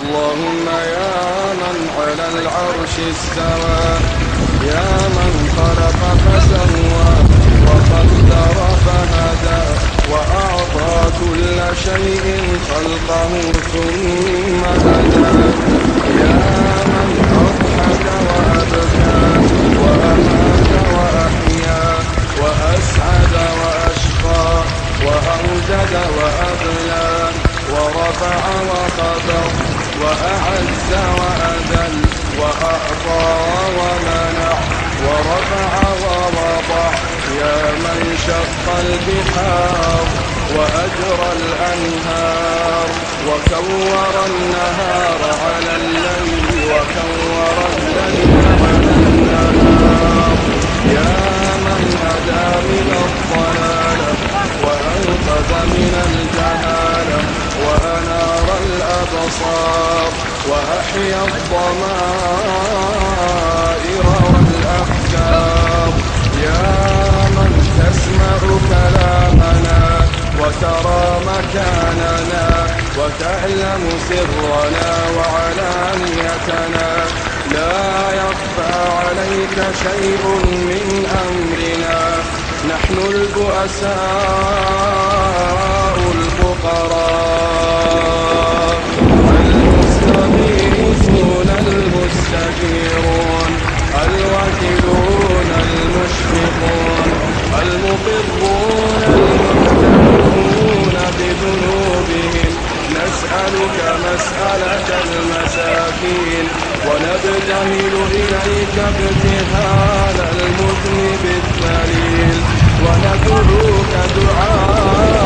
اللهم يا من على العرش استوى، يا من خلق فسوى وقدر فهدى، وأعطى كل شيء خلقه ثم هدى، يا من أضحك وأبكى وأمات وأحيا وأسعد وأشقى وأوجد وأبلى ورفع وخفض وأعز وأذل وأعطى ومنع ورفع ووضع، يا من شق البحار وأجرى الأنهار وكور النهار على الليل وكور الليل على النهار، يا من هدى من الضلالة وأنقذ من الجهالة وأنار الأبصار وأحيا الضمائر والأفكار، يا من تسمع كلامنا وترى مكاننا وتعلم سرنا وعلانيتنا، لا يخفى عليك شيء من أمرنا، نحن البؤساء الفقراء المستغيثون المستجيرون الوكلون المشفقون المقرون المعترفون بذنوبهم، نسألك مسألة المساكين ونبتهل إليك ابتهال المذنب الذليل، وندعوك دعاء